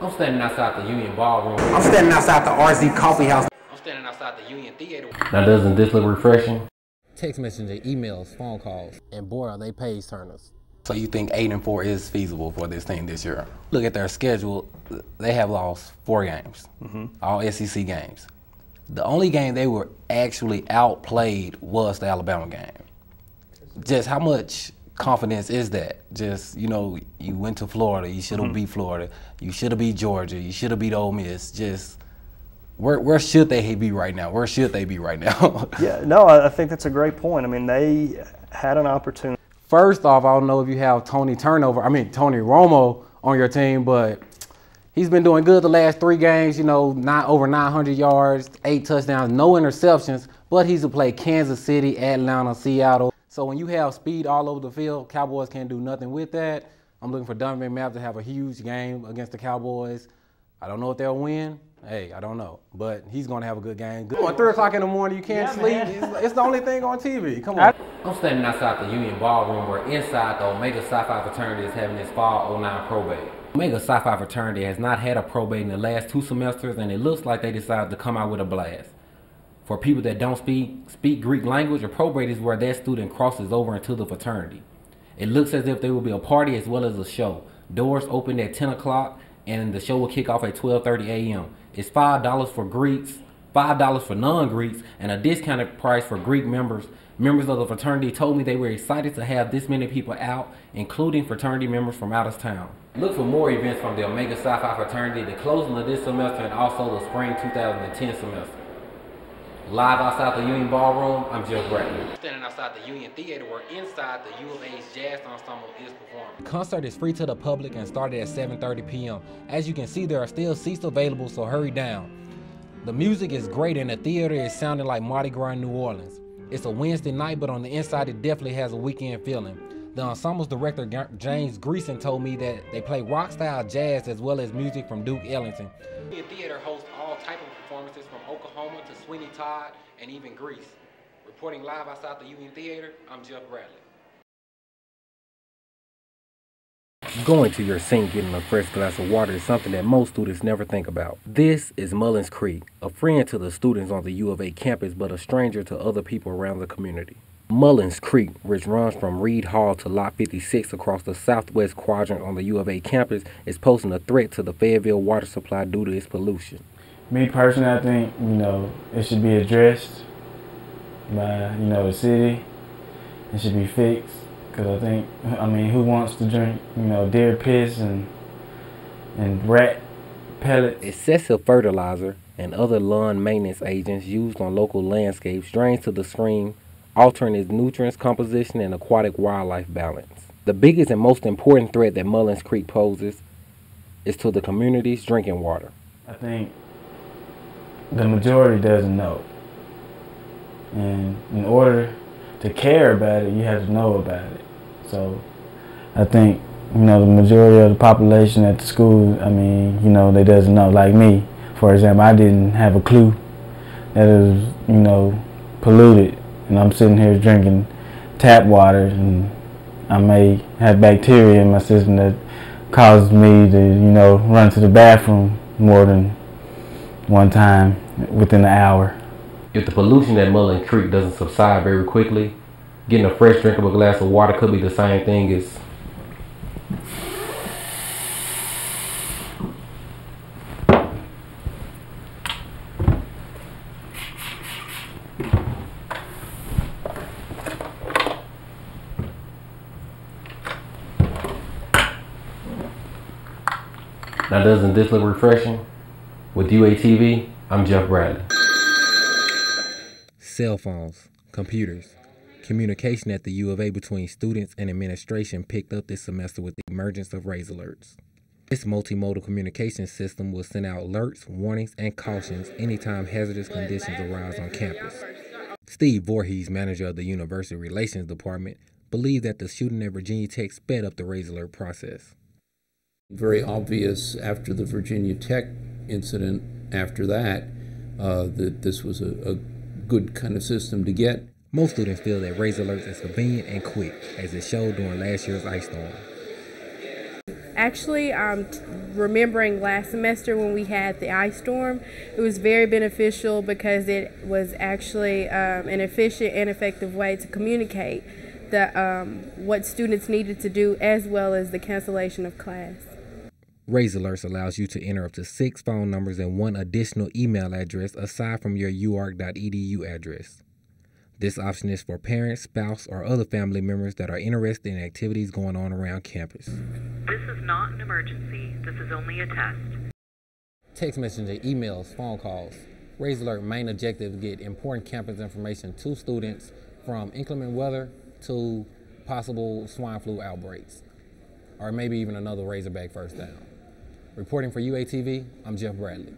I'm standing outside the Union Ballroom. I'm standing outside the RZ Coffee House. I'm standing outside the Union Theater. Now doesn't this look refreshing? Text messaging, emails, phone calls, and boy are they page turners. So you think 8-4 is feasible for this team this year? Look at their schedule. They have lost 4 games, all SEC games. The only game they were actually outplayed was the Alabama game. Just how much confidence is that? Just, you know, you went to Florida, you should have beat Florida, you should have beat Georgia, you should have beat Ole Miss. Just where should they be right now? Where should they be right now? Yeah, no, I think that's a great point. I mean, they had an opportunity. First off, I don't know if you have Tony Romo on your team, but he's been doing good the last 3 games, you know, not over 900 yards, 8 touchdowns, no interceptions, but he's played Kansas City, Atlanta, Seattle. So when you have speed all over the field, Cowboys can't do nothing with that. I'm looking for Donovan McNabb to have a huge game against the Cowboys. I don't know if they'll win. Hey, I don't know, but he's going to have a good game. Come on, 3 o'clock in the morning, you can't sleep. It's the only thing on TV. Come on. I'm standing outside the Union Ballroom where inside the Omega Psi Phi fraternity is having its fall 09 probate. Omega Psi Phi fraternity has not had a probate in the last 2 semesters, and it looks like they decided to come out with a blast. For people that don't speak Greek language, a probate is where that student crosses over into the fraternity. It looks as if there will be a party as well as a show. Doors open at 10 o'clock, and the show will kick off at 12:30 a.m. It's $5 for Greeks, $5 for non-Greeks, and a discounted price for Greek members. Members of the fraternity told me they were excited to have this many people out, including fraternity members from out of town. Look for more events from the Omega Psi Phi fraternity, the closing of this semester, and also the spring 2010 semester. Live outside the Union Ballroom, I'm Jeff Bradley. Standing outside the Union Theater where inside the U of A's Jazz Ensemble is performing. The concert is free to the public and started at 7:30 p.m. As you can see, there are still seats available, so hurry down. The music is great and the theater is sounding like Mardi Gras in New Orleans. It's a Wednesday night, but on the inside it definitely has a weekend feeling. The ensemble's director, James Greason, told me that they play rock-style jazz as well as music from Duke Ellington. The theater hosts all type of performances from Oklahoma to Sweeney Todd and even Greece. Reporting live outside the Union Theater, I'm Jeff Bradley. Going to your sink getting a fresh glass of water is something that most students never think about. This is Mullins Creek, a friend to the students on the U of A campus, but a stranger to other people around the community. Mullins Creek, which runs from Reed Hall to Lot 56 across the southwest quadrant on the U of A campus, is posing a threat to the Fayetteville water supply due to its pollution. Me personally, I think, it should be addressed by, the city. It should be fixed. Because I mean, who wants to drink, deer piss and rat pellets? Excessive fertilizer and other lawn maintenance agents used on local landscapes drains to the stream, altering its nutrients composition and aquatic wildlife balance. The biggest and most important threat that Mullins Creek poses is to the community's drinking water. I think the majority doesn't know. And in order to care about it, you have to know about it. So I think, the majority of the population at the school, they doesn't know. Like me, for example, I didn't have a clue that it was, polluted. And I'm sitting here drinking tap water, and I may have bacteria in my system that causes me to, run to the bathroom more than one time within an hour. If the pollution at Mullins Creek doesn't subside very quickly, getting a fresh drinkable glass of water could be the same thing as Now doesn't this look refreshing? With UATV, I'm Jeff Bradley. Cell phones, computers. Communication at the U of A between students and administration picked up this semester with the emergence of Raise Alerts. This multimodal communication system will send out alerts, warnings, and cautions anytime hazardous conditions arise on campus. Steve Voorhees, manager of the University Relations Department, believed that the shooting at Virginia Tech sped up the Raise Alert process. Very obvious after the Virginia Tech incident, after that this was a good kind of system to get. Most students feel that Raise Alerts is convenient and quick, as it showed during last year's ice storm. Actually, remembering last semester when we had the ice storm, it was very beneficial because it was actually an efficient and effective way to communicate what students needed to do, as well as the cancellation of class. Raise Alerts allows you to enter up to 6 phone numbers and 1 additional email address aside from your uark.edu address. This option is for parents, spouse, or other family members that are interested in activities going on around campus. This is not an emergency. This is only a test. Text messaging, emails, phone calls. Raise Alert main objective is to get important campus information to students, from inclement weather to possible swine flu outbreaks, or maybe even another Razorback first down. Reporting for UATV, I'm Jeff Bradley.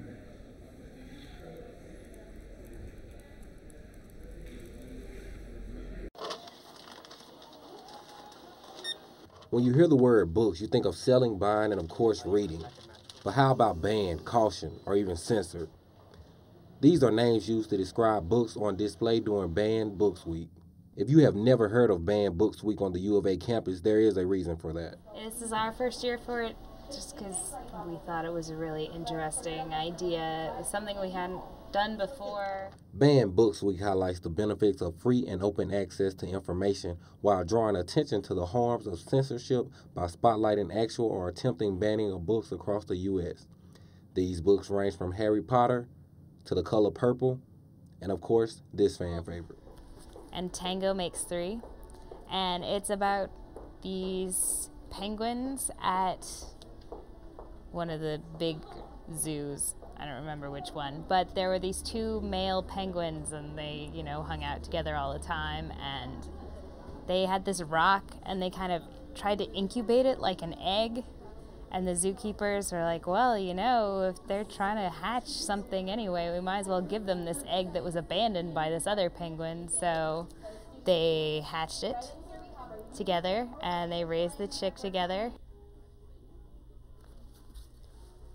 When you hear the word books, you think of selling, buying, and of course reading. But how about banned, caution, or even censored? These are names used to describe books on display during Banned Books Week. If you have never heard of Banned Books Week on the U of A campus, there is a reason for that. This is our first year for it, just because we thought it was a really interesting idea. It was something we hadn't done before. Banned Books Week highlights the benefits of free and open access to information while drawing attention to the harms of censorship by spotlighting actual or attempting banning of books across the U.S. These books range from Harry Potter to The Color Purple, and of course, this fan favorite. And Tango Makes Three. And it's about these penguins at one of the big zoos. I don't remember which one, but there were these 2 male penguins, and they, hung out together all the time, and they had this rock, and they kind of tried to incubate it like an egg, and the zookeepers were like, well, if they're trying to hatch something anyway, we might as well give them this egg that was abandoned by this other penguin. So they hatched it together, and they raised the chick together.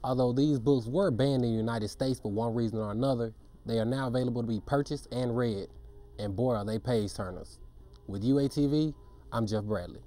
Although these books were banned in the United States for one reason or another, they are now available to be purchased and read. And boy, are they page turners. With UATV, I'm Jeff Bradley.